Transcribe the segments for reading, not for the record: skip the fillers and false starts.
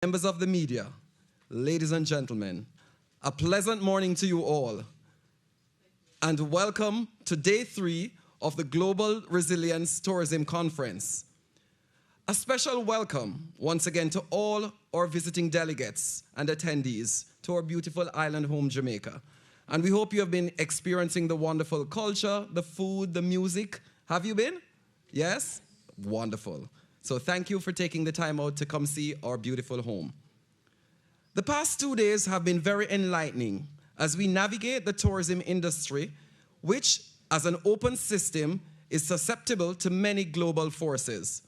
Members of the media, ladies and gentlemen, a pleasant morning to you all, and welcome to day 3 of the Global Resilience Tourism Conference. A special welcome once again to all our visiting delegates and attendees to our beautiful island home, Jamaica. And we hope you have been experiencing the wonderful culture, the food, the music. Have you been? Yes? Wonderful. So thank you for taking the time out to come see our beautiful home. The past 2 days have been very enlightening as we navigate the tourism industry, which, as an open system, is susceptible to many global forces,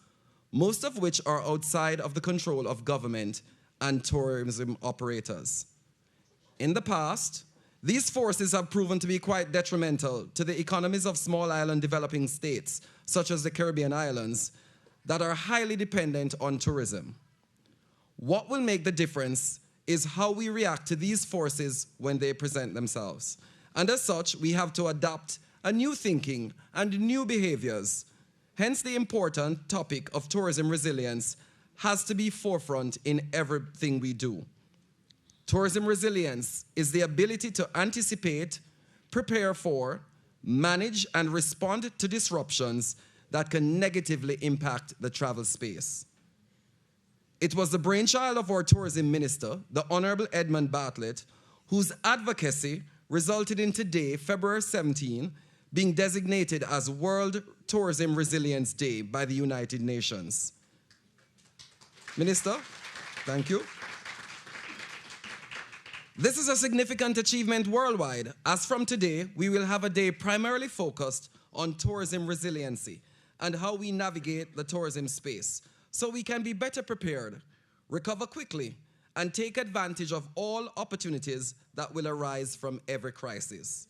most of which are outside of the control of government and tourism operators. In the past, these forces have proven to be quite detrimental to the economies of small island developing states, such as the Caribbean islands, that are highly dependent on tourism. What will make the difference is how we react to these forces when they present themselves. And as such, we have to adopt a new thinking and new behaviors. Hence, the important topic of tourism resilience has to be forefront in everything we do. Tourism resilience is the ability to anticipate, prepare for, manage, and respond to disruptions that can negatively impact the travel space. It was the brainchild of our tourism minister, the Honorable Edmund Bartlett, whose advocacy resulted in today, February 17, being designated as World Tourism Resilience Day by the United Nations. Minister, thank you. This is a significant achievement worldwide, as from today, we will have a day primarily focused on tourism resiliency and how we navigate the tourism space, so we can be better prepared, recover quickly, and take advantage of all opportunities that will arise from every crisis.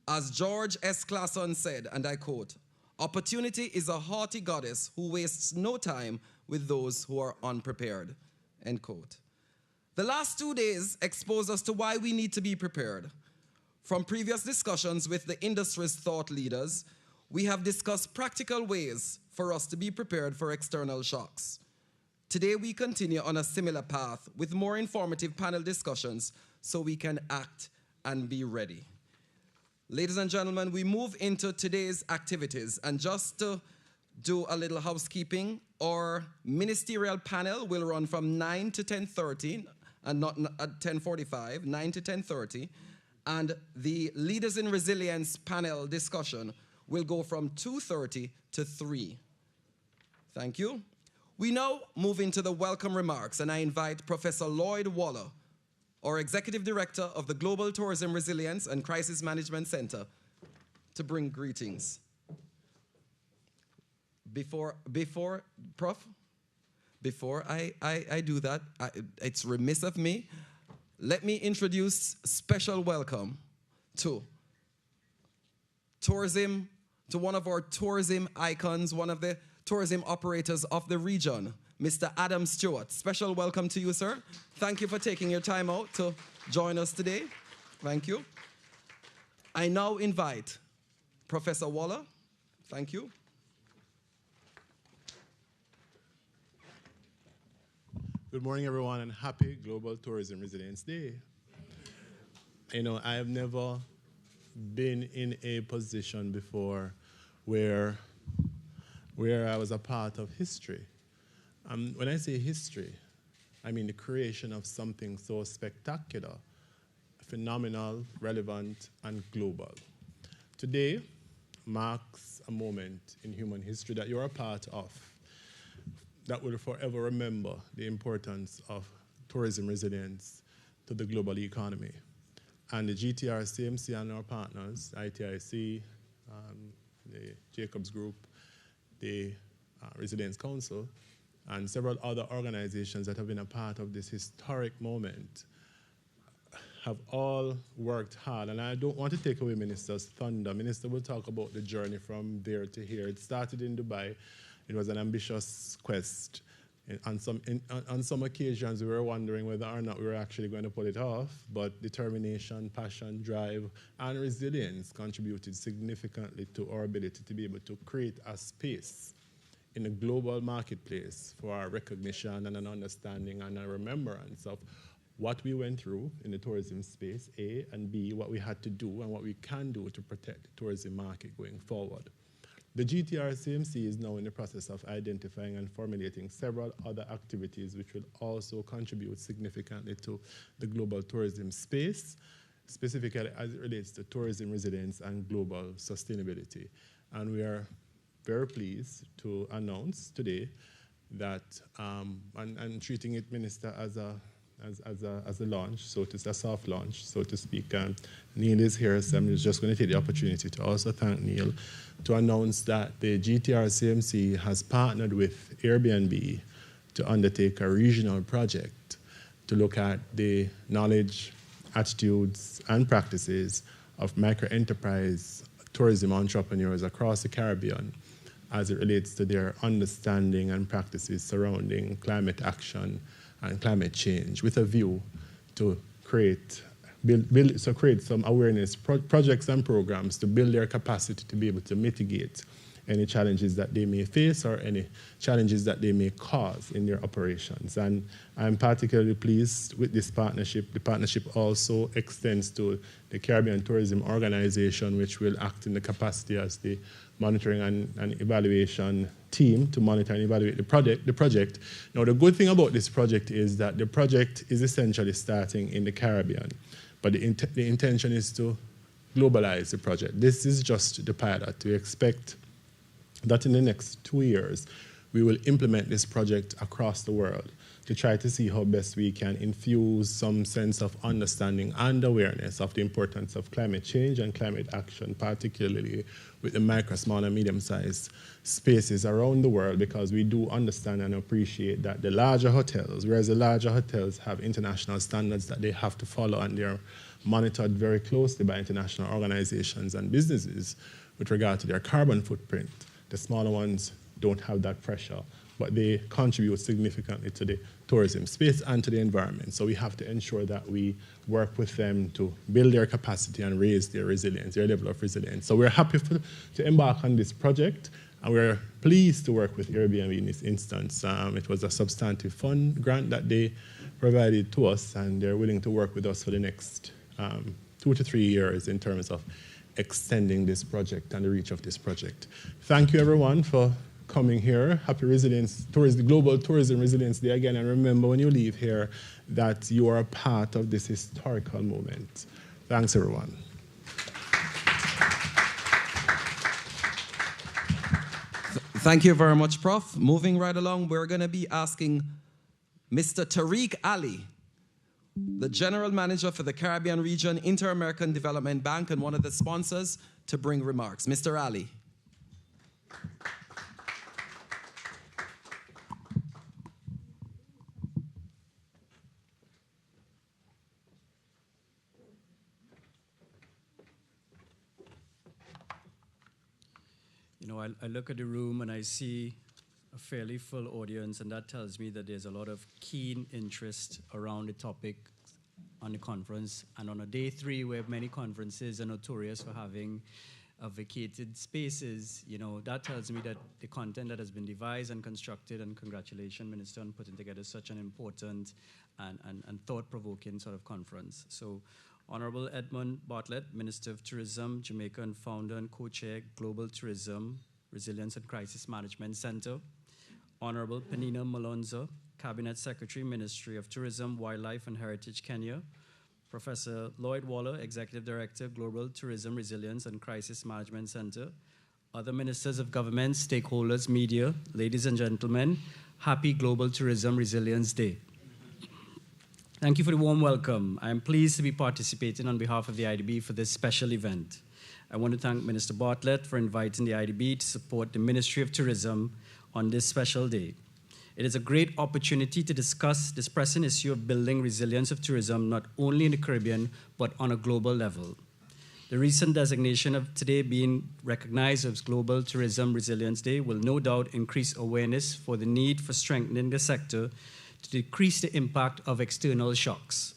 As George S. Clason said, and I quote, "Opportunity is a haughty goddess who wastes no time with those who are unprepared," end quote. The last 2 days exposed us to why we need to be prepared. From previous discussions with the industry's thought leaders, we have discussed practical ways for us to be prepared for external shocks. Today, we continue on a similar path with more informative panel discussions so we can act and be ready. Ladies and gentlemen, we move into today's activities, and just to do a little housekeeping, our ministerial panel will run from 9 to 10:30, and not at 10:45, 9 to 10:30, and the Leaders in Resilience panel discussion will go from 2:30 to 3. Thank you. We now move into the welcome remarks, and I invite Professor Lloyd Waller, our Executive Director of the Global Tourism Resilience and Crisis Management Center, to bring greetings. Before I do that, it's remiss of me. Let me introduce special welcome to one of our tourism icons, one of the tourism operators of the region, Mr. Adam Stewart. Special welcome to you, sir. Thank you for taking your time out to join us today. Thank you. I now invite Professor Waller. Thank you. Good morning, everyone, and happy Global Tourism Resilience Day. You know, I have never been in a position before where I was a part of history. When I say history, I mean the creation of something so spectacular, phenomenal, relevant, and global. Today marks a moment in human history that you're a part of that will forever remember the importance of tourism resilience to the global economy. And the GTR CMC and our partners, ITIC, the Jacobs Group, the Resilience Council, and several other organizations that have been a part of this historic moment have all worked hard. And I don't want to take away Minister's thunder. Minister will talk about the journey from there to here. It started in Dubai. It was an ambitious quest. On some occasions, we were wondering whether or not we were actually going to pull it off, but determination, passion, drive, and resilience contributed significantly to our ability to be able to create a space in a global marketplace for our recognition and an understanding and a remembrance of what we went through in the tourism space, A, and B, what we had to do and what we can do to protect the tourism market going forward. The GTR-CMC is now in the process of identifying and formulating several other activities which will also contribute significantly to the global tourism space, specifically as it relates to tourism resilience and global sustainability. And we are very pleased to announce today that, and treating it, Minister, as a launch, so it's a soft launch, so to speak. Neil is here, so I'm just going to take the opportunity to also thank Neil to announce that the GTR-CMC has partnered with Airbnb to undertake a regional project to look at the knowledge, attitudes, and practices of micro-enterprise tourism entrepreneurs across the Caribbean as it relates to their understanding and practices surrounding climate action and climate change, with a view to create some awareness projects and programs to build their capacity to be able to mitigate any challenges that they may face or any challenges that they may cause in their operations. And I'm particularly pleased with this partnership. The partnership also extends to the Caribbean Tourism Organization, which will act in the capacity as the monitoring and evaluation team to monitor and evaluate the project. Now, the good thing about this project is that the project is essentially starting in the Caribbean, but the intention is to globalize the project. This is just the pilot. We expect that in the next 2 years, we will implement this project across the world to try to see how best we can infuse some sense of understanding and awareness of the importance of climate change and climate action, particularly with the micro, small, and medium-sized spaces around the world, because we do understand and appreciate that the larger hotels, whereas the larger hotels have international standards that they have to follow, and they're monitored very closely by international organizations and businesses with regard to their carbon footprint. The smaller ones don't have that pressure, but they contribute significantly to the tourism space and to the environment. So we have to ensure that we work with them to build their capacity and raise their resilience, their level of resilience. So we're happy to embark on this project, and we're pleased to work with Airbnb in this instance. It was a substantive fund grant that they provided to us, and they're willing to work with us for the next 2 to 3 years in terms of extending this project and the reach of this project. Thank you, everyone, for coming here. Happy Global Tourism Resilience Day again, and remember when you leave here that you are a part of this historical moment. Thanks, everyone. Thank you very much, Prof. Moving right along, we're going to be asking Mr. Tariq Ali, the General Manager for the Caribbean Region Inter-American Development Bank and one of the sponsors, to bring remarks. Mr. Ali. You know, I look at the room and I see a fairly full audience, and that tells me that there's a lot of keen interest around the topic on the conference. And on a day 3 where many conferences are notorious for having vacated spaces, you know, that tells me that the content that has been devised and constructed, and congratulations, Minister, on putting together such an important and thought-provoking sort of conference. So, Honorable Edmund Bartlett, Minister of Tourism, Jamaica, and founder and co-chair, Global Tourism Resilience and Crisis Management Center. Honorable Penina Malonza, Cabinet Secretary, Ministry of Tourism, Wildlife and Heritage, Kenya. Professor Lloyd Waller, Executive Director, Global Tourism Resilience and Crisis Management Center. Other ministers of government, stakeholders, media, ladies and gentlemen, happy Global Tourism Resilience Day. Thank you for the warm welcome. I am pleased to be participating on behalf of the IDB for this special event. I want to thank Minister Bartlett for inviting the IDB to support the Ministry of Tourism on this special day. It is a great opportunity to discuss this pressing issue of building resilience of tourism, not only in the Caribbean, but on a global level. The recent designation of today being recognized as Global Tourism Resilience Day will no doubt increase awareness for the need for strengthening the sector to decrease the impact of external shocks.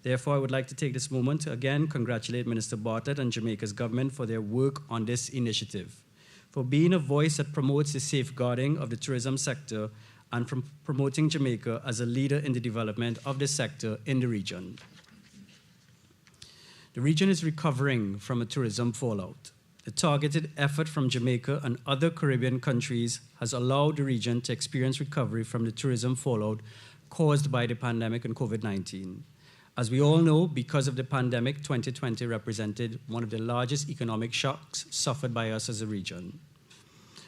Therefore, I would like to take this moment to again congratulate Minister Bartlett and Jamaica's government for their work on this initiative. for being a voice that promotes the safeguarding of the tourism sector and from promoting Jamaica as a leader in the development of this sector in the region. The region is recovering from a tourism fallout. The targeted effort from Jamaica and other Caribbean countries has allowed the region to experience recovery from the tourism fallout caused by the pandemic and COVID-19. As we all know, because of the pandemic, 2020 represented one of the largest economic shocks suffered by us as a region.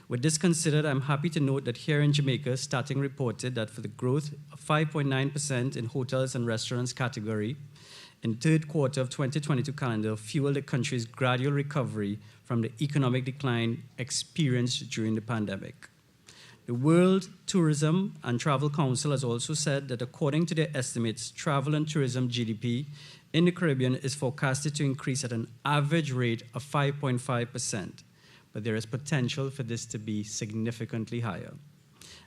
With this considered, I'm happy to note that here in Jamaica, Stating reported that for the growth of 5.9% in hotels and restaurants category in the third quarter of 2022 calendar fueled the country's gradual recovery from the economic decline experienced during the pandemic. The World Tourism and Travel Council has also said that according to their estimates, travel and tourism GDP in the Caribbean is forecasted to increase at an average rate of 5.5%, but there is potential for this to be significantly higher.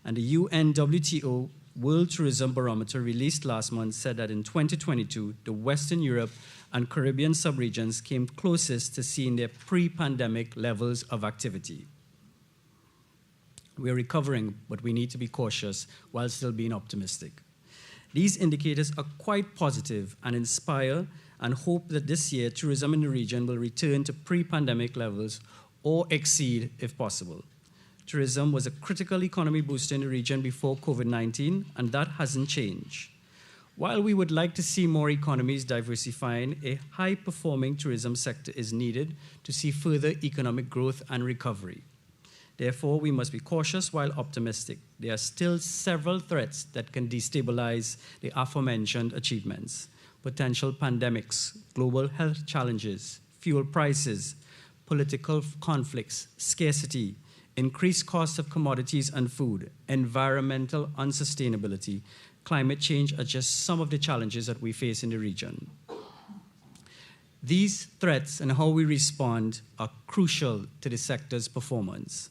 And the UNWTO World Tourism Barometer released last month said that in 2022, the Western Europe and Caribbean subregions came closest to seeing their pre-pandemic levels of activity. We are recovering, but we need to be cautious while still being optimistic. These indicators are quite positive and inspire and hope that this year tourism in the region will return to pre-pandemic levels or exceed if possible. Tourism was a critical economy booster in the region before COVID-19, and that hasn't changed. While we would like to see more economies diversifying, a high-performing tourism sector is needed to see further economic growth and recovery. Therefore, we must be cautious while optimistic. There are still several threats that can destabilize the aforementioned achievements: potential pandemics, global health challenges, fuel prices, political conflicts, scarcity, increased costs of commodities and food, environmental unsustainability, climate change are just some of the challenges that we face in the region. These threats and how we respond are crucial to the sector's performance.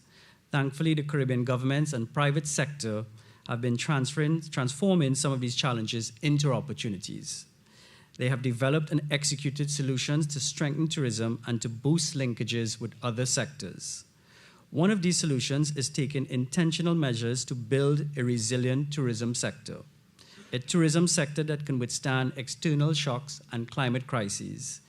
Thankfully, the Caribbean governments and private sector have been transforming some of these challenges into opportunities. They have developed and executed solutions to strengthen tourism and to boost linkages with other sectors. One of these solutions is taking intentional measures to build a resilient tourism sector, a tourism sector that can withstand external shocks and climate crises.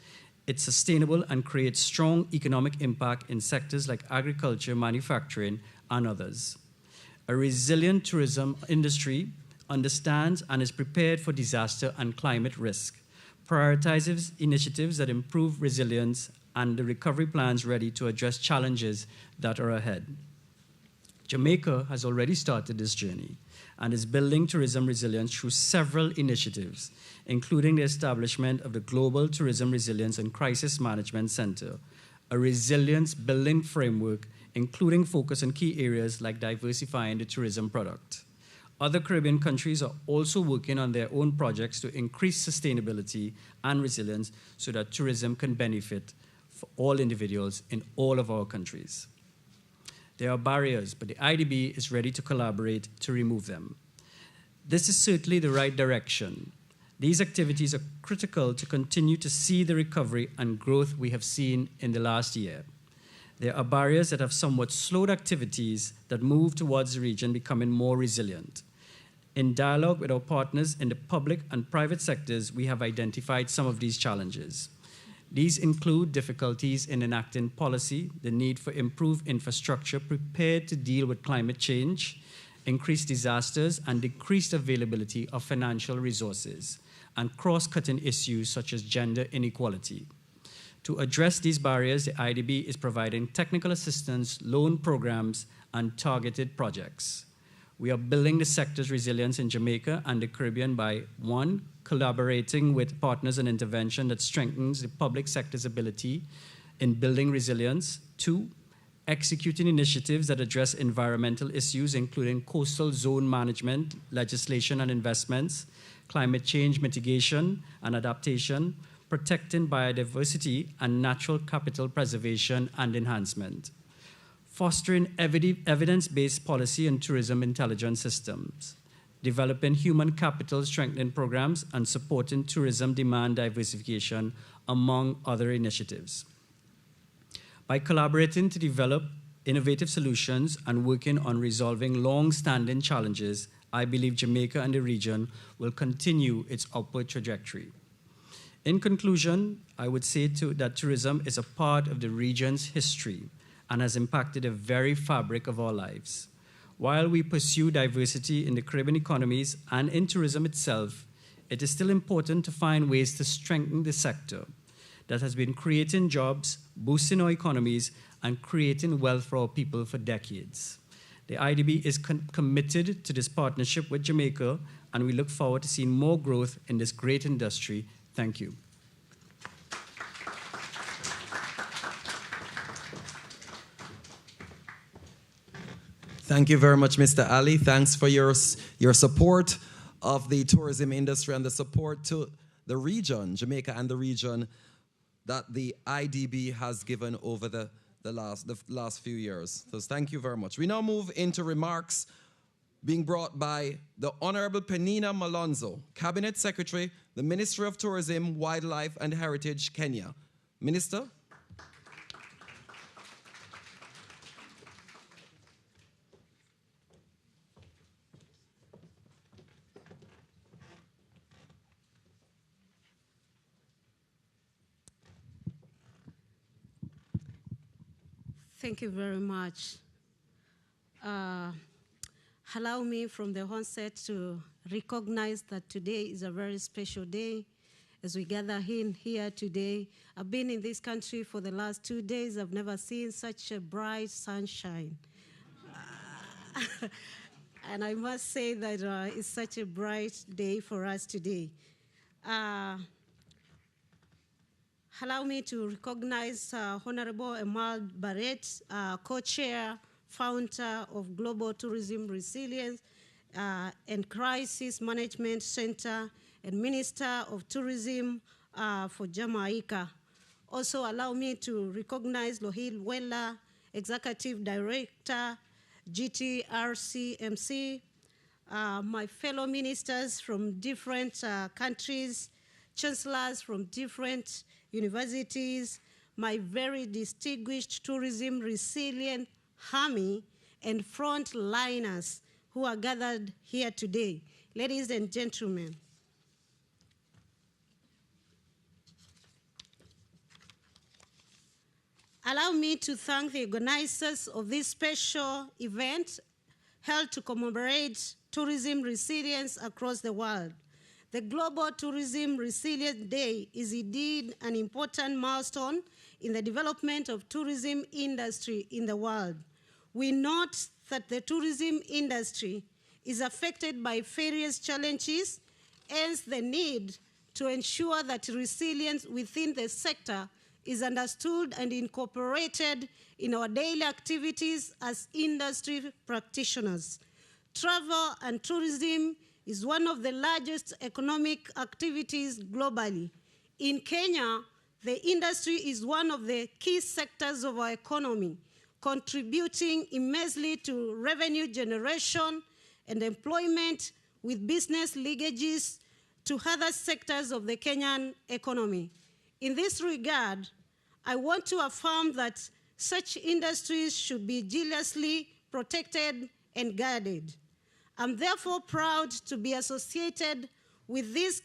It's sustainable and creates strong economic impact in sectors like agriculture, manufacturing, and others. A resilient tourism industry understands and is prepared for disaster and climate risk, prioritizes initiatives that improve resilience, and the recovery plans ready to address challenges that are ahead. Jamaica has already started this journey and is building tourism resilience through several initiatives, including the establishment of the Global Tourism Resilience and Crisis Management Center, a resilience building framework, including focus on key areas like diversifying the tourism product. Other Caribbean countries are also working on their own projects to increase sustainability and resilience so that tourism can benefit for all individuals in all of our countries. There are barriers, but the IDB is ready to collaborate to remove them. This is certainly the right direction. These activities are critical to continue to see the recovery and growth we have seen in the last year. There are barriers that have somewhat slowed activities that move towards the region becoming more resilient. In dialogue with our partners in the public and private sectors, we have identified some of these challenges. These include difficulties in enacting policy, the need for improved infrastructure prepared to deal with climate change, increased disasters, and decreased availability of financial resources, and cross-cutting issues such as gender inequality. To address these barriers, the IDB is providing technical assistance, loan programs, and targeted projects. We are building the sector's resilience in Jamaica and the Caribbean by, 1, collaborating with partners in intervention that strengthens the public sector's ability in building resilience. 2, executing initiatives that address environmental issues, including coastal zone management, legislation and investments, climate change mitigation and adaptation, protecting biodiversity, and natural capital preservation and enhancement. Fostering evidence-based policy and tourism intelligence systems, developing human capital strengthening programs, and supporting tourism demand diversification, among other initiatives. By collaborating to develop innovative solutions and working on resolving long-standing challenges, I believe Jamaica and the region will continue its upward trajectory. In conclusion, I would say that tourism is a part of the region's history and has impacted the very fabric of our lives. While we pursue diversity in the Caribbean economies and in tourism itself, it is still important to find ways to strengthen the sector that has been creating jobs, boosting our economies, and creating wealth for our people for decades. The IDB is committed to this partnership with Jamaica, and we look forward to seeing more growth in this great industry. Thank you. Thank you very much, Mr. Ali. Thanks for your support of the tourism industry and the support to the region, Jamaica and the region, that the IDB has given over the last few years. So thank you very much. We now move into remarks being brought by the Honorable Penina Malonzo, Cabinet Secretary, the Ministry of Tourism, Wildlife and Heritage, Kenya. Minister? Thank you very much. Allow me from the onset to recognize that today is a very special day as we gather in here today. I've been in this country for the last 2 days. I've never seen such a bright sunshine. And I must say that it's such a bright day for us today. Allow me to recognize Honorable Emal Barrett, co-chair, founder of Global Tourism Resilience and Crisis Management Center and Minister of Tourism for Jamaica. Also allow me to recognize Lohil Wella, Executive Director, GTRCMC, my fellow ministers from different countries, chancellors from different universities, my very distinguished tourism resilient army, and frontliners who are gathered here today. Ladies and gentlemen, allow me to thank the organizers of this special event held to commemorate tourism resilience across the world. The Global Tourism Resilience Day is indeed an important milestone in the development of tourism industry in the world. We note that the tourism industry is affected by various challenges, hence the need to ensure that resilience within the sector is understood and incorporated in our daily activities as industry practitioners. Travel and tourism is one of the largest economic activities globally. In Kenya, the industry is one of the key sectors of our economy, contributing immensely to revenue generation and employment with business linkages to other sectors of the Kenyan economy. In this regard, I want to affirm that such industries should be jealously protected and guarded. I'm therefore proud to be associated with this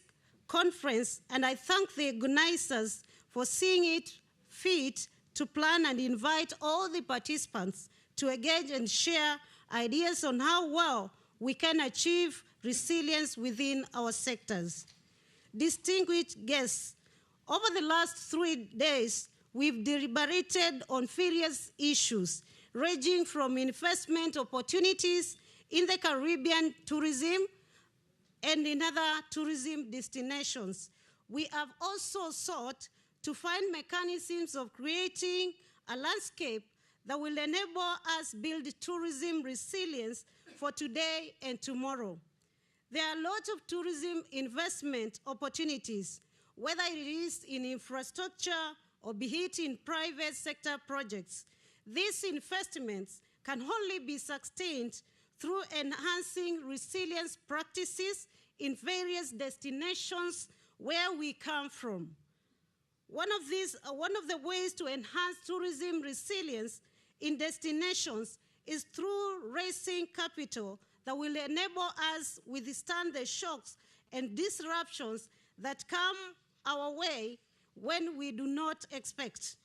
conference, and I thank the organizers for seeing it fit to plan and invite all the participants to engage and share ideas on how well we can achieve resilience within our sectors. Distinguished guests, over the last 3 days, we've deliberated on various issues, ranging from investment opportunities in the Caribbean tourism and in other tourism destinations. We have also sought to find mechanisms of creating a landscape that will enable us build tourism resilience for today and tomorrow. There are lots of tourism investment opportunities, whether it is in infrastructure or be it in private sector projects. These investments can only be sustained through enhancing resilience practices in various destinations where we come from. One of the ways to enhance tourism resilience in destinations is through raising capital that will enable us withstand the shocks and disruptions that come our way when we do not expect.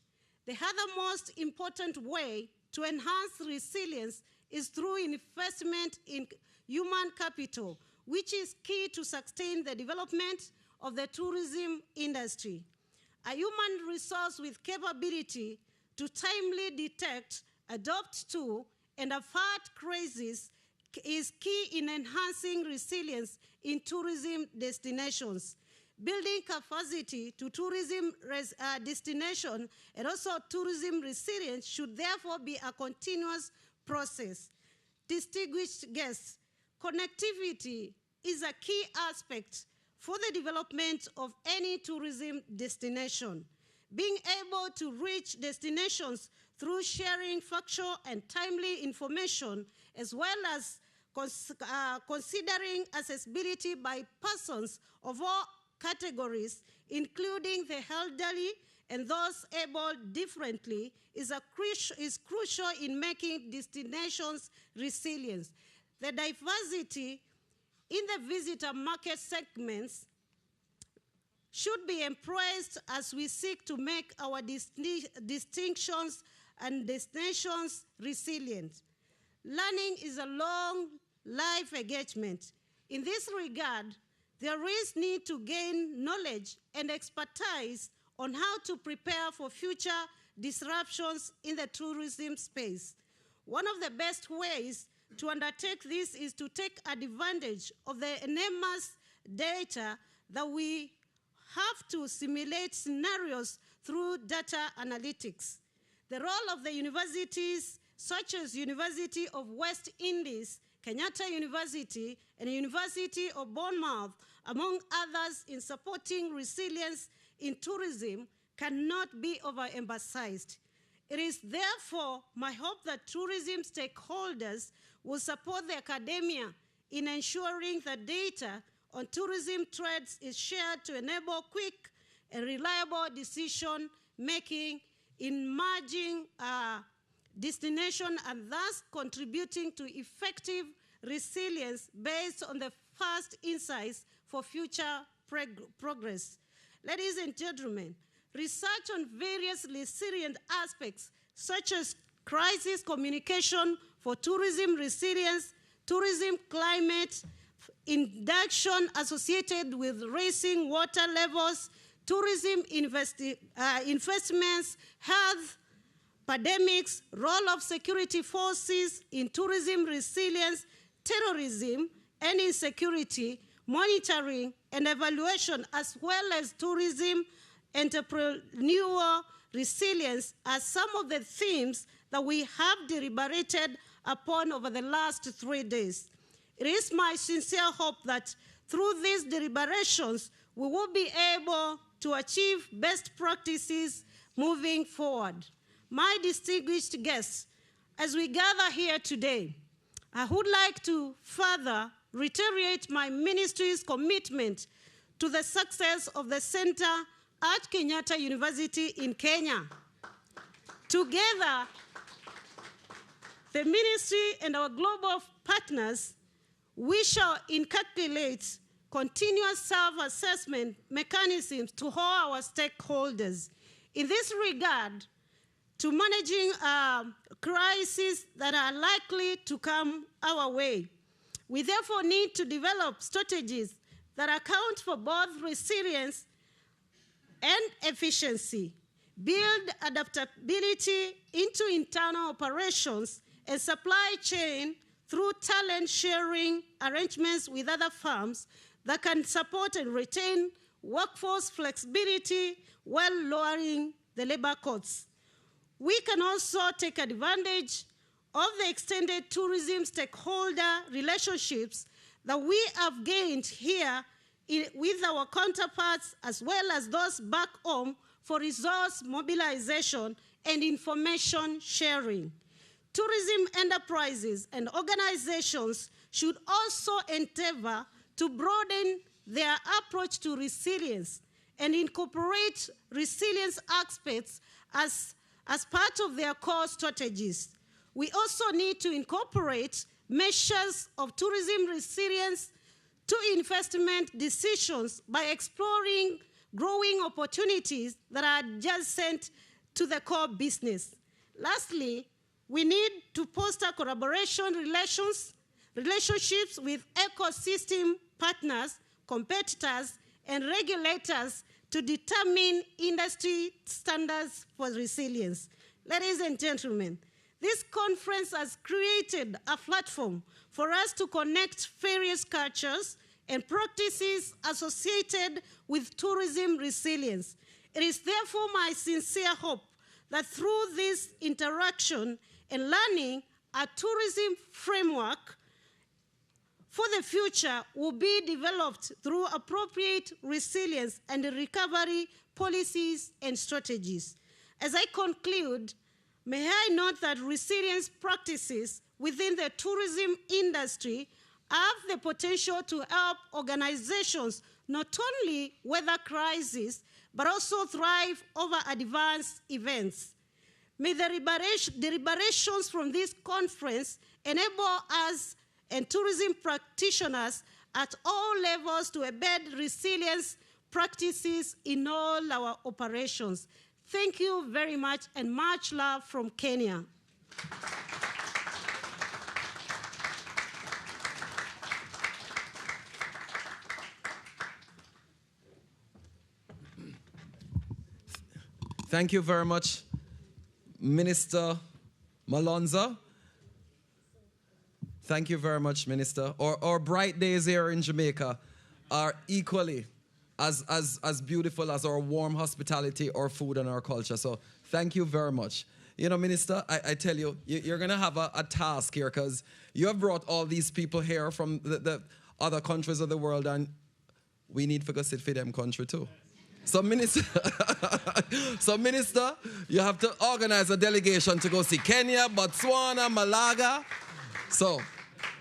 The other most important way to enhance resilience is through investment in human capital, which is key to sustain the development of the tourism industry. A human resource with capability to timely detect, adapt to, and avert crises is key in enhancing resilience in tourism destinations. Building capacity to tourism destination and also tourism resilience should therefore be a continuous process. Distinguished guests, connectivity is a key aspect for the development of any tourism destination. Being able to reach destinations through sharing factual and timely information, as well as considering accessibility by persons of all categories, including the elderly and those able differently, is crucial in making destinations resilient. The diversity in the visitor market segments should be embraced as we seek to make our distinctions and destinations resilient. Learning is a long life engagement. In this regard, there is need to gain knowledge and expertise on how to prepare for future disruptions in the tourism space. One of the best ways to undertake this is to take advantage of the enormous data that we have to simulate scenarios through data analytics. The role of the universities, such as University of West Indies, Kenyatta University, and University of Bournemouth, among others, in supporting resilience in tourism cannot be overemphasized. It is therefore my hope that tourism stakeholders will support the academia in ensuring that data on tourism trends is shared to enable quick and reliable decision-making in merging destination and thus contributing to effective resilience based on the first insights for future progress. Ladies and gentlemen, research on various resilient aspects such as crisis communication for tourism resilience, tourism climate, induction associated with rising water levels, tourism investments, health, pandemics, role of security forces in tourism resilience, terrorism and insecurity, monitoring and evaluation, as well as tourism entrepreneurial resilience are some of the themes that we have deliberated upon over the last 3 days. It is my sincere hope that through these deliberations, we will be able to achieve best practices moving forward. My distinguished guests, as we gather here today, I would like to further reiterate my ministry's commitment to the success of the center at Kenyatta University in Kenya. Together, the ministry and our global partners, we shall inculcate continuous self-assessment mechanisms to all our stakeholders. In this regard, to managing crises that are likely to come our way, we therefore need to develop strategies that account for both resilience and efficiency, build adaptability into internal operations and supply chain through talent sharing arrangements with other firms that can support and retain workforce flexibility while lowering the labor costs. We can also take advantage of the extended tourism stakeholder relationships that we have gained here with our counterparts as well as those back home for resource mobilization and information sharing. Tourism enterprises and organizations should also endeavor to broaden their approach to resilience and incorporate resilience aspects as as part of their core strategies. We also need to incorporate measures of tourism resilience to investment decisions by exploring growing opportunities that are adjacent to the core business. Lastly, we need to foster collaboration relationships with ecosystem partners, competitors, and regulators to determine industry standards for resilience. Ladies and gentlemen, this conference has created a platform for us to connect various cultures and practices associated with tourism resilience. It is therefore my sincere hope that through this interaction and learning, a tourism framework for the future will be developed through appropriate resilience and recovery policies and strategies. As I conclude, may I note that resilience practices within the tourism industry have the potential to help organizations not only weather crises, but also thrive over adverse events. May the deliberations from this conference enable us and tourism practitioners at all levels to embed resilience practices in all our operations. Thank you very much, and much love from Kenya. Thank you very much, Minister Malonza. Thank you very much, Minister. Our bright days here in Jamaica are equally as beautiful as our warm hospitality, our food, and our culture. So thank you very much. You know, Minister, I tell you, you're going to have a task here because you have brought all these people here from the other countries of the world, and we need to go sit for them country too. So Minister, you have to organize a delegation to go see Kenya, Botswana, Malaga. So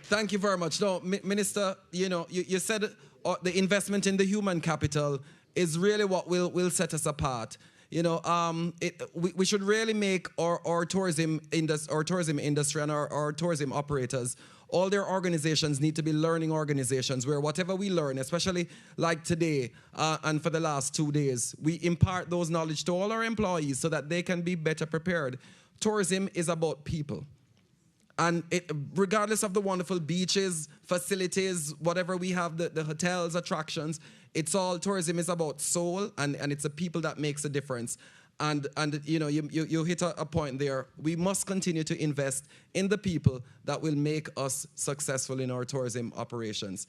thank you very much. No, Minister, you know, you said the investment in the human capital is really what will set us apart. You know, we should really make our tourism industry and our tourism operators, all their organizations need to be learning organizations where whatever we learn, especially like today and for the last 2 days, we impart those knowledge to all our employees so that they can be better prepared. Tourism is about people. And regardless of the wonderful beaches, facilities, whatever we have, the hotels, attractions, it's all, tourism is about soul, and it's the people that makes a difference. And you know, you hit a point there. We must continue to invest in the people that will make us successful in our tourism operations.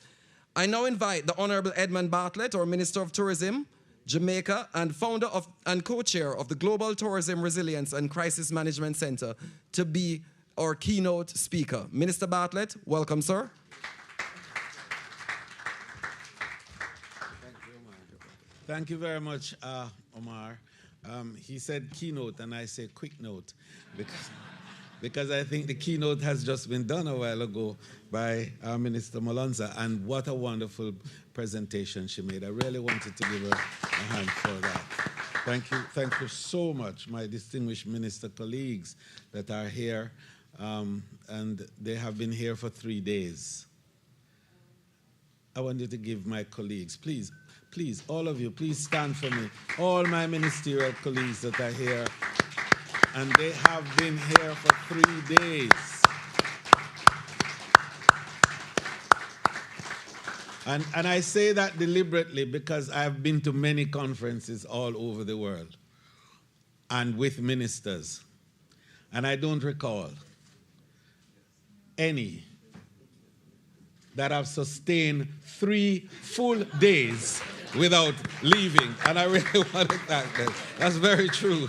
I now invite the Honorable Edmund Bartlett, our Minister of Tourism, Jamaica, and founder and co-chair of the Global Tourism Resilience and Crisis Management Center, to be our keynote speaker. Minister Bartlett, welcome, sir. Thank you very much, Omar. He said keynote, and I say quick note, because I think the keynote has just been done a while ago by our Minister Malonza, and what a wonderful presentation she made. I really wanted to give her a hand for that. Thank you so much, my distinguished minister colleagues that are here, and they have been here for 3 days. I wanted to give my colleagues, please, all of you, please stand for me. All my ministerial colleagues that are here, and they have been here for 3 days. And I say that deliberately because I've been to many conferences all over the world and with ministers, and I don't recall any that have sustained 3 full days without leaving, and I really want to thank them. That's very true.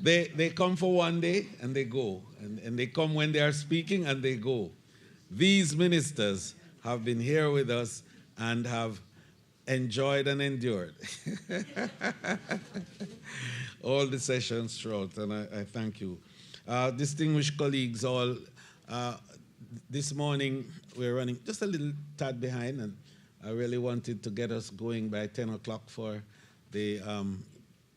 They come for 1 day and they go, and they come when they are speaking and they go. These ministers have been here with us and have enjoyed and endured all the sessions throughout, and I thank you. Distinguished colleagues all, this morning we're running just a little tad behind, and I really wanted to get us going by 10 o'clock for the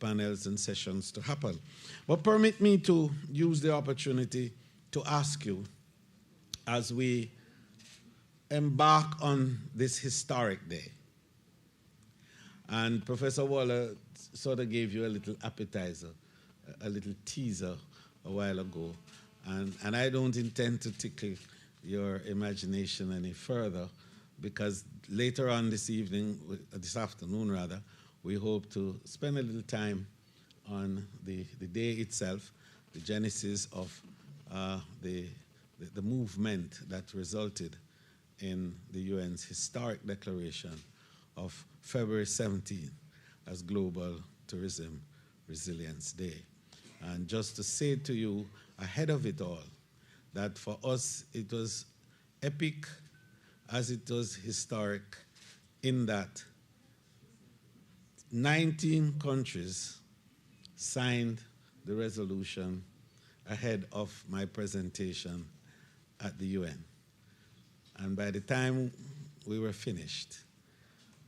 panels and sessions to happen. But permit me to use the opportunity to ask you, as we embark on this historic day, and Professor Waller sort of gave you a little appetizer, a little teaser a while ago, and I don't intend to tickle your imagination any further, because later on this afternoon rather, we hope to spend a little time on the day itself, the genesis of the movement that resulted in the UN's historic declaration of February 17 as Global Tourism Resilience Day. And just to say to you ahead of it all, that for us it was epic as it was historic, in that 19 countries signed the resolution ahead of my presentation at the UN. And by the time we were finished,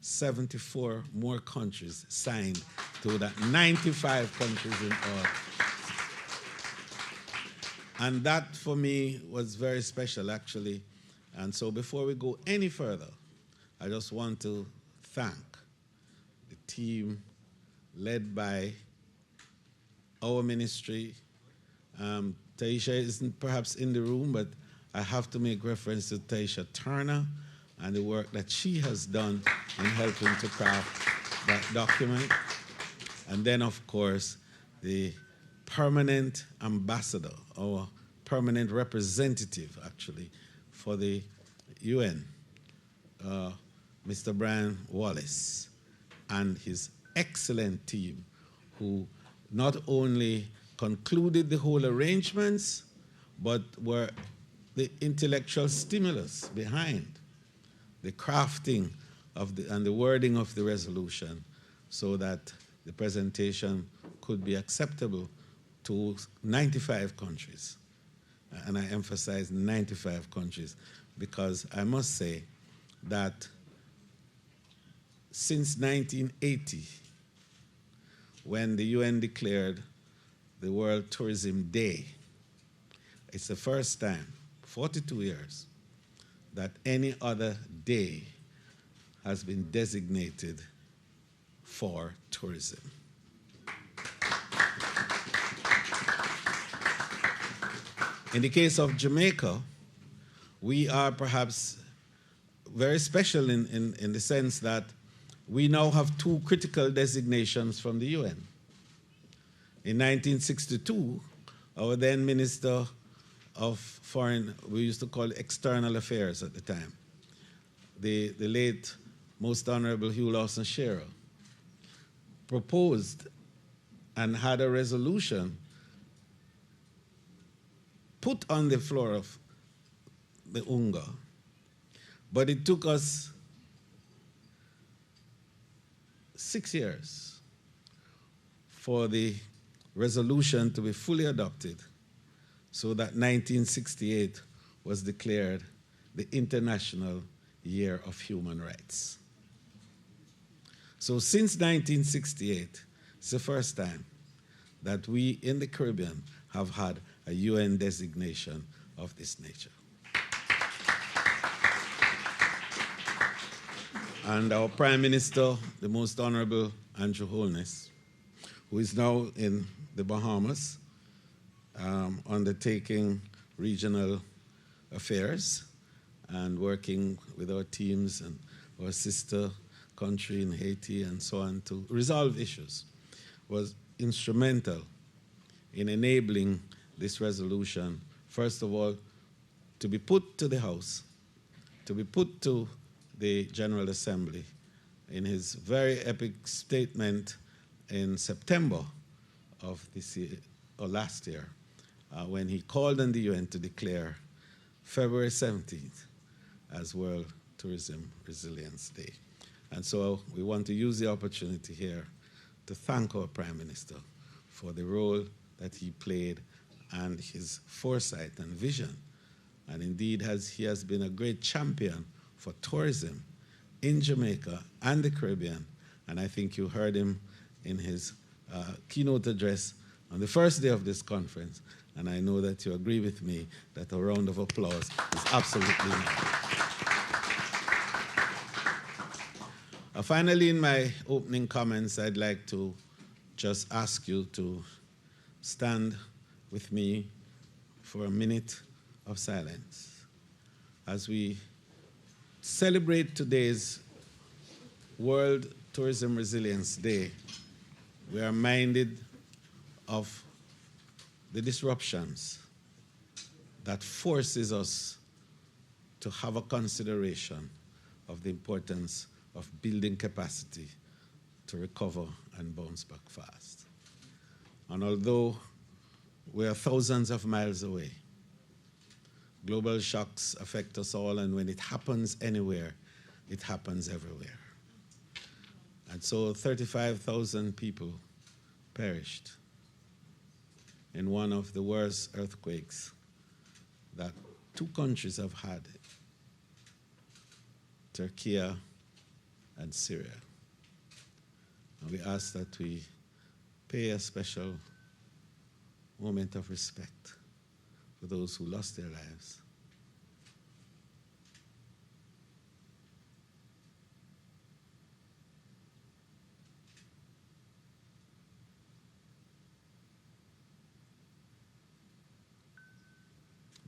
74 more countries signed to that, 95 countries in all. And that for me was very special, actually. And so before we go any further, I just want to thank the team led by our ministry. Taisha isn't perhaps in the room, but I have to make reference to Taisha Turner and the work that she has done in helping to craft that document. And then, of course, the permanent ambassador, or permanent representative, actually, for the UN, Mr. Brian Wallace, and his excellent team, who not only concluded the whole arrangements, but were the intellectual stimulus behind the crafting of and the wording of the resolution, so that the presentation could be acceptable to 95 countries. And I emphasize 95 countries, because I must say that since 1980, when the UN declared the World Tourism Day, it's the first time, 42 years, that any other day has been designated for tourism. In the case of Jamaica, we are perhaps very special in the sense that we now have two critical designations from the UN. In 1962, our then Minister of Foreign, we used to call it External Affairs at the time, the late Most Honorable Hugh Lawson Shearer, proposed and had a resolution put on the floor of the UNGA. But it took us 6 years for the resolution to be fully adopted, so that 1968 was declared the International Year of Human Rights. So since 1968, it's the first time that we in the Caribbean have had a UN designation of this nature. And our Prime Minister, the Most Honorable Andrew Holness, who is now in the Bahamas, undertaking regional affairs and working with our teams and our sister country in Haiti and so on to resolve issues, was instrumental in enabling this resolution, first of all, to be put to the House, to be put to the General Assembly in his very epic statement in September of this year, or last year, when he called on the UN to declare February 17th as World Tourism Resilience Day. And so we want to use the opportunity here to thank our Prime Minister for the role that he played and his foresight and vision. And indeed, he has been a great champion for tourism in Jamaica and the Caribbean. And I think you heard him in his keynote address on the first day of this conference, and I know that you agree with me that a round of applause is absolutely needed. Finally, in my opening comments, I'd like to just ask you to stand with me for a minute of silence as we celebrate today's World Tourism Resilience Day. We are minded of the disruptions that forces us to have a consideration of the importance of building capacity to recover and bounce back fast. And although we are thousands of miles away, global shocks affect us all, and when it happens anywhere, it happens everywhere. And so 35,000 people perished in one of the worst earthquakes that two countries have had, Turkey and Syria. And we ask that we pay a special moment of respect for those who lost their lives.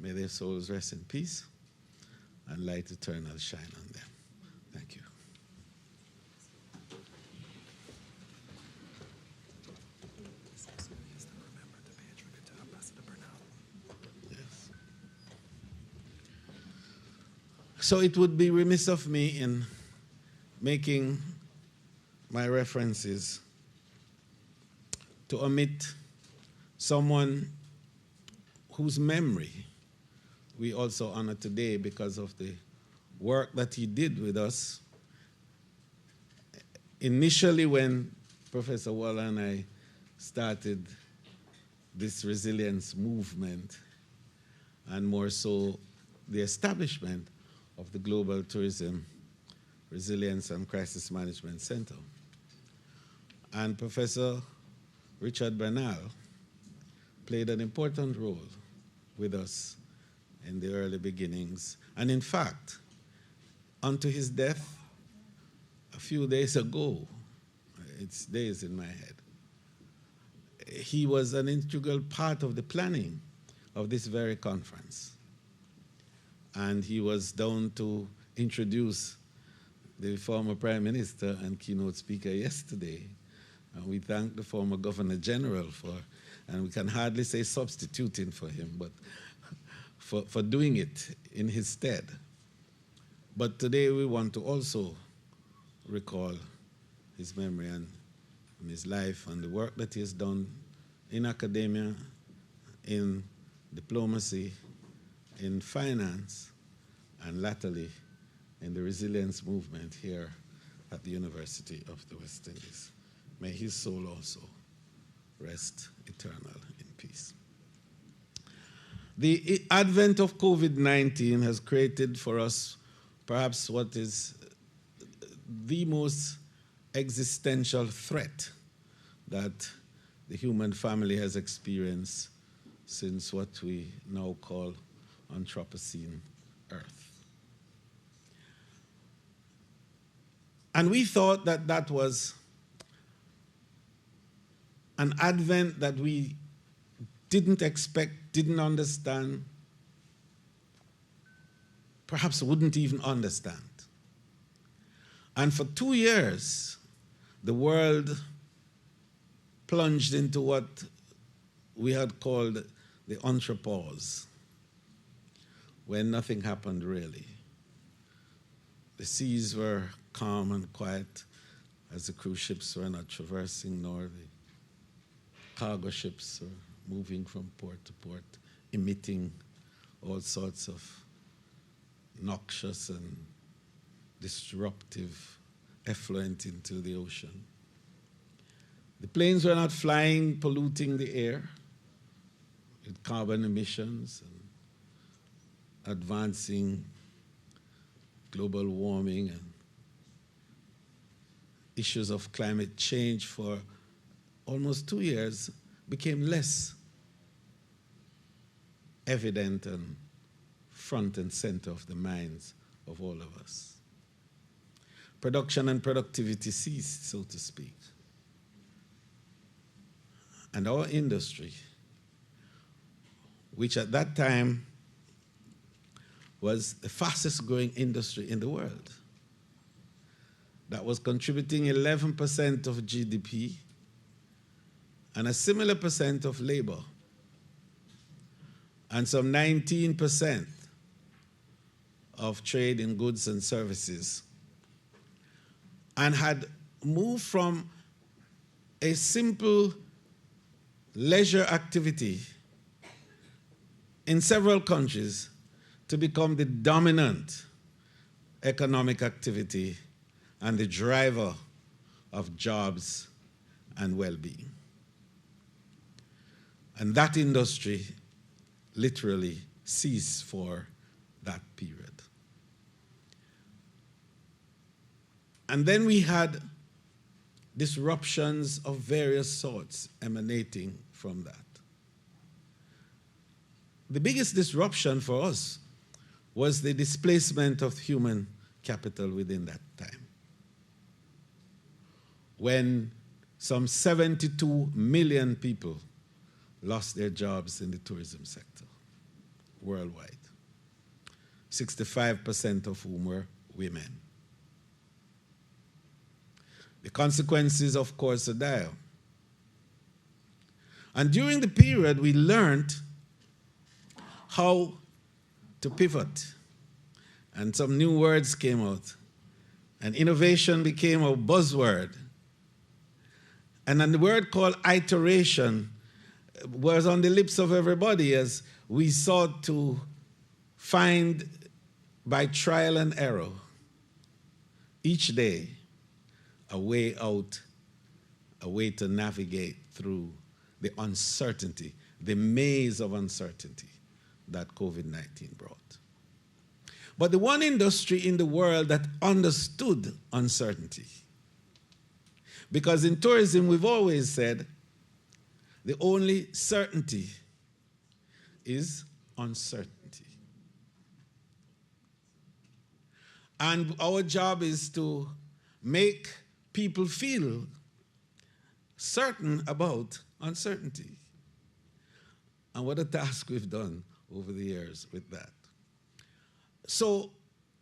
May their souls rest in peace and light eternal shine on them. Thank you. Yes. So it would be remiss of me in making my references to omit someone whose memory we also honor today because of the work that he did with us. Initially, when Professor Waller and I started this resilience movement, and more so the establishment of the Global Tourism Resilience and Crisis Management Center. And Professor Richard Bernal played an important role with us in the early beginnings. And in fact, unto his death a few days ago, it's days in my head, he was an integral part of the planning of this very conference. And he was down to introduce the former Prime Minister and keynote speaker yesterday. And we thank the former Governor General for, and we can hardly say substituting for him, but for doing it in his stead. But today we want to also recall his memory and his life and the work that he has done in academia, in diplomacy, in finance, and latterly in the resilience movement here at the University of the West Indies. May his soul also rest eternal in peace. The advent of COVID-19 has created for us perhaps what is the most existential threat that the human family has experienced since what we now call Anthropocene Earth. And we thought that that was an advent that we didn't expect, didn't understand, perhaps wouldn't even understand. And for 2 years, the world plunged into what we had called the anthropause, when nothing happened really. The seas were calm and quiet as the cruise ships were not traversing, nor the cargo ships were moving from port to port, emitting all sorts of noxious and disruptive effluent into the ocean. The planes were not flying, polluting the air with carbon emissions and advancing global warming and issues of climate change for almost 2 years, became less evident and front and center of the minds of all of us. Production and productivity ceased, so to speak. And our industry, which at that time was the fastest growing industry in the world, that was contributing 11% of GDP and a similar percent of labor, and some 19% of trade in goods and services, and had moved from a simple leisure activity in several countries to become the dominant economic activity and the driver of jobs and well-being. And that industry literally ceased for that period. And then we had disruptions of various sorts emanating from that. The biggest disruption for us was the displacement of human capital within that time, when some 72 million people lost their jobs in the tourism sector worldwide, 65% of whom were women. The consequences, of course, are dire. And during the period, we learned how to pivot. And some new words came out. And innovation became a buzzword. And then the word called iteration was on the lips of everybody as we sought to find, by trial and error, each day, a way out, a way to navigate through the uncertainty, the maze of uncertainty that COVID-19 brought. But the one industry in the world that understood uncertainty, because in tourism we've always said the only certainty is uncertainty. And our job is to make people feel certain about uncertainty. And what a task we've done over the years with that. So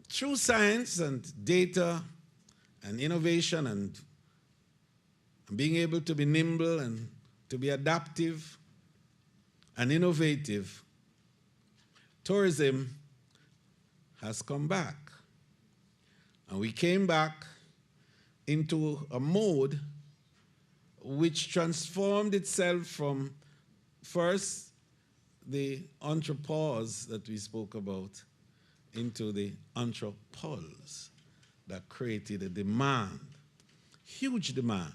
through science and data and innovation and being able to be nimble and to be adaptive and innovative, tourism has come back. And we came back into a mode which transformed itself from first the anthropause that we spoke about into the anthropos that created a demand, huge demand,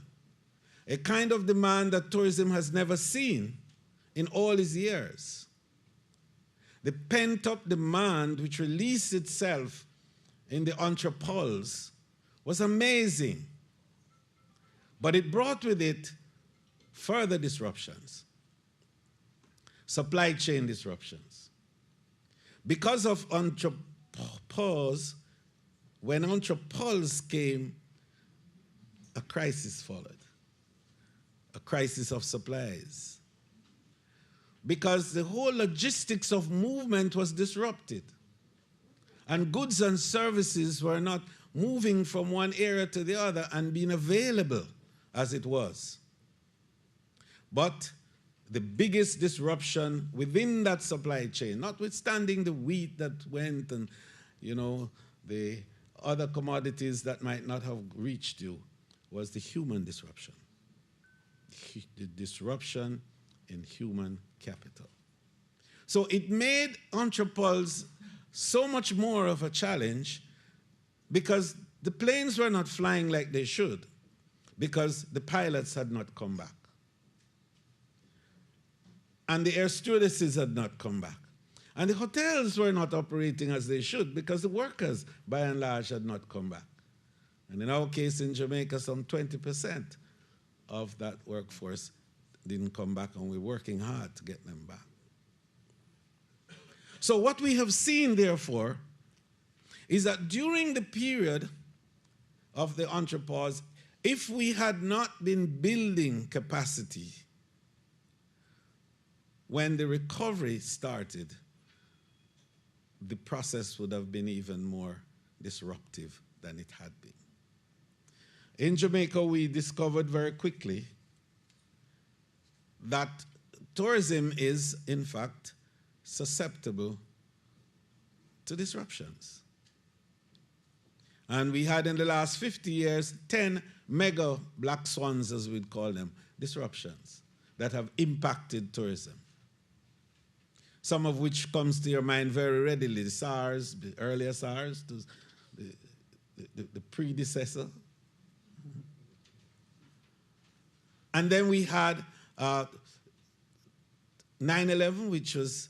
a kind of demand that tourism has never seen in all its years. The pent-up demand which released itself in the anthropos was amazing, but it brought with it further disruptions, supply chain disruptions. Because of anthropos, when anthropos came, a crisis followed, a crisis of supplies, because the whole logistics of movement was disrupted, and goods and services were not moving from one area to the other and being available as it was. But the biggest disruption within that supply chain, notwithstanding the wheat that went and, the other commodities that might not have reached you, was the human disruption. The disruption in human capital. So it made anthropos so much more of a challenge, because the planes were not flying like they should, because the pilots had not come back. And the air stewardesses had not come back. And the hotels were not operating as they should, because the workers, by and large, had not come back. And in our case in Jamaica, some 20% of that workforce didn't come back, and we're working hard to get them back. So what we have seen, therefore, is that during the period of the entrepause, if we had not been building capacity when the recovery started, the process would have been even more disruptive than it had been. In Jamaica, we discovered very quickly that tourism is, in fact, susceptible to disruptions. And we had in the last 50 years 10 mega black swans, as we'd call them, disruptions that have impacted tourism. Some of which comes to your mind very readily: the SARS, the earlier SARS, the predecessor. And then we had 9/11, which was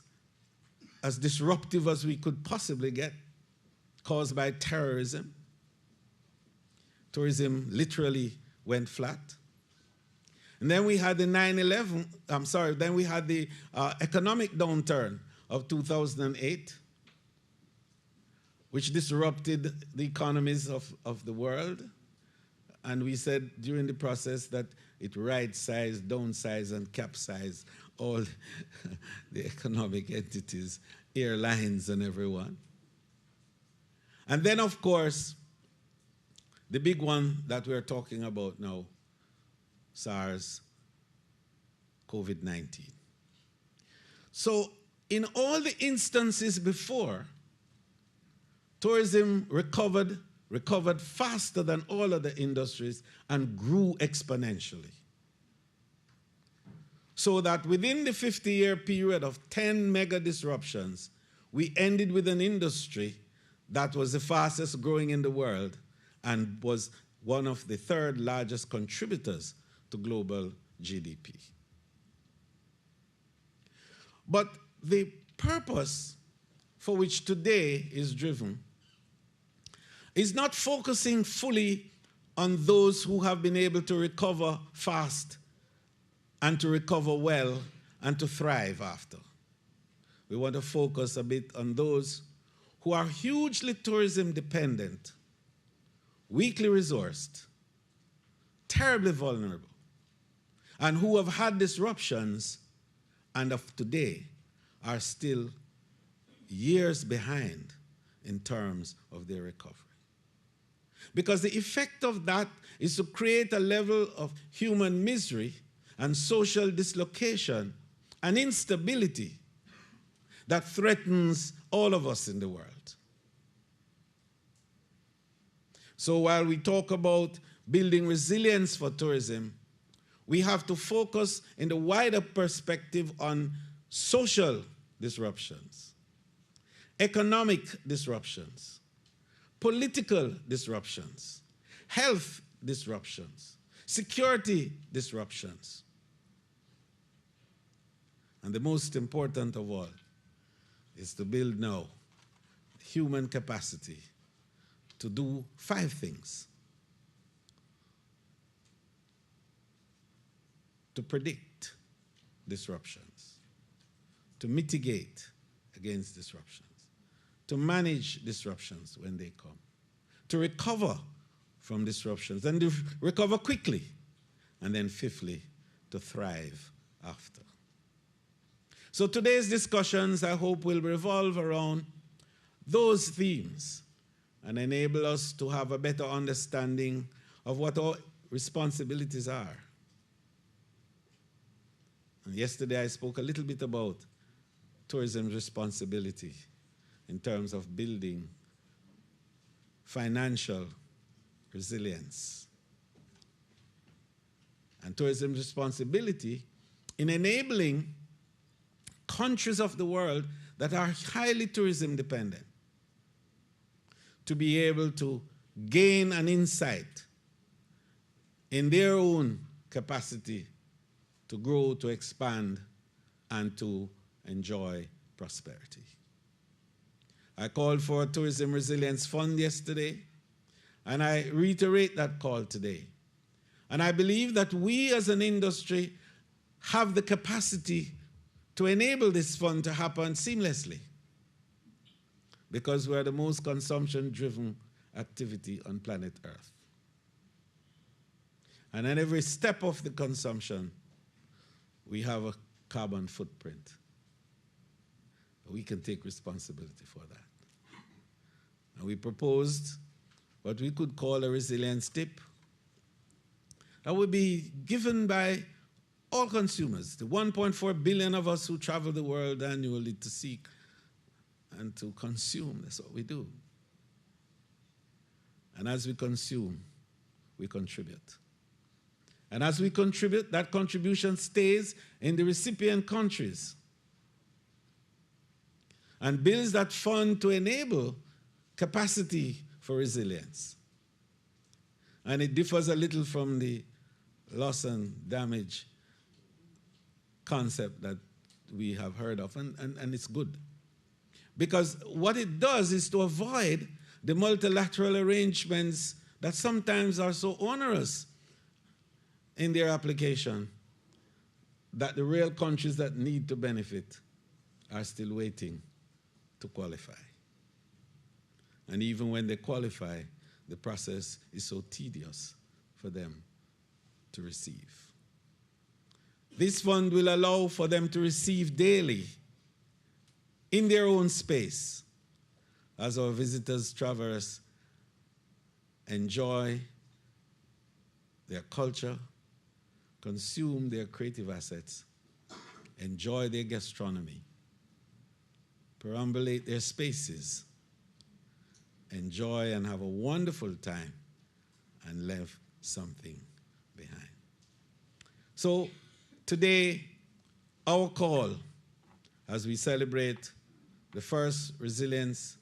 as disruptive as we could possibly get, caused by terrorism. Tourism literally went flat. And then we had the then we had the economic downturn of 2008, which disrupted the economies of the world. And we said during the process that it right-sized, downsized, and capsized all the economic entities, airlines, and everyone. And then, of course, the big one that we're talking about now, SARS, COVID-19. So in all the instances before, tourism recovered faster than all other industries and grew exponentially. So that within the 50-year period of 10 mega disruptions, we ended with an industry that was the fastest growing in the world and was one of the third largest contributors to global GDP. But the purpose for which today is driven is not focusing fully on those who have been able to recover fast and to recover well and to thrive after. We want to focus a bit on those who are hugely tourism dependent, weakly resourced, terribly vulnerable, and who have had disruptions and of today are still years behind in terms of their recovery. Because the effect of that is to create a level of human misery and social dislocation and instability that threatens all of us in the world. So while we talk about building resilience for tourism, we have to focus in the wider perspective on social disruptions, economic disruptions, political disruptions, health disruptions, security disruptions. And the most important of all is to build now human capacity to do 5 things. To predict disruptions, to mitigate against disruptions, to manage disruptions when they come, to recover from disruptions, and to recover quickly, and then fifthly, to thrive after. So today's discussions, I hope, will revolve around those themes and enable us to have a better understanding of what our responsibilities are. And yesterday I spoke a little bit about tourism's responsibility in terms of building financial resilience. And tourism's responsibility in enabling countries of the world that are highly tourism dependent to be able to gain an insight in their own capacity to grow, to expand, and to enjoy prosperity. I called for a Tourism Resilience Fund yesterday, and I reiterate that call today. And I believe that we as an industry have the capacity to enable this fund to happen seamlessly, because we're the most consumption-driven activity on planet Earth. And at every step of the consumption, we have a carbon footprint. We can take responsibility for that. And we proposed what we could call a resilience tip that would be given by all consumers, the 1.4 billion of us who travel the world annually to seek and to consume. That's what we do. And as we consume, we contribute. And as we contribute, that contribution stays in the recipient countries and builds that fund to enable capacity for resilience. And it differs a little from the loss and damage concept that we have heard of, and it's good. Because what it does is to avoid the multilateral arrangements that sometimes are so onerous in their application that the real countries that need to benefit are still waiting to qualify. And even when they qualify, the process is so tedious for them to receive. This fund will allow for them to receive daily in their own space as our visitors, travelers, enjoy their culture, consume their creative assets, enjoy their gastronomy, perambulate their spaces, enjoy and have a wonderful time, and leave something behind. So today, our call, as we celebrate the first Resilience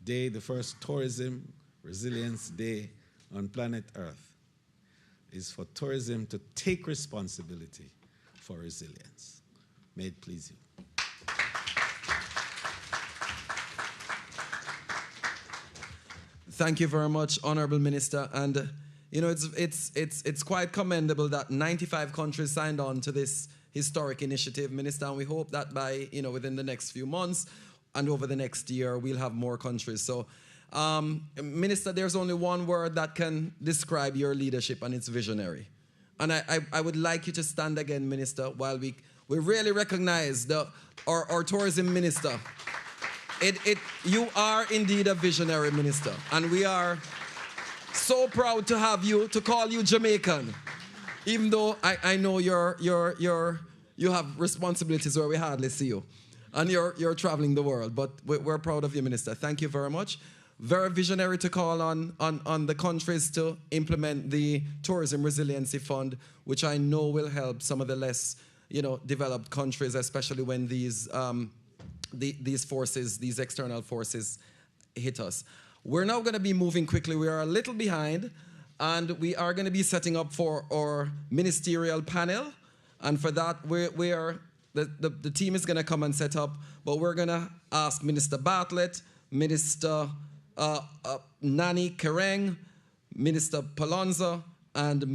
Day, the first Tourism Resilience Day on planet Earth, is for tourism to take responsibility for resilience. May it please you. Thank you very much, Honorable Minister. And you know, it's quite commendable that 95 countries signed on to this historic initiative, Minister, and we hope that by, within the next few months and over the next year, we'll have more countries. So, Minister, there's only one word that can describe your leadership, and it's visionary. And I would like you to stand again, Minister, while we really recognize our tourism minister. You are indeed a visionary minister, and we are so proud to have you, to call you Jamaican, even though I know you have responsibilities where we hardly see you, and you're traveling the world. But we're proud of you, Minister. Thank you very much. Very visionary to call on the countries to implement the Tourism Resiliency Fund, which I know will help some of the less developed countries, especially when these external forces hit us. We're now going to be moving quickly. We are a little behind, and we are going to be setting up for our ministerial panel. And for that, the team is going to come and set up, but we're going to ask Minister Bartlett, Minister Nani Kereng, Minister Palonza, and Minister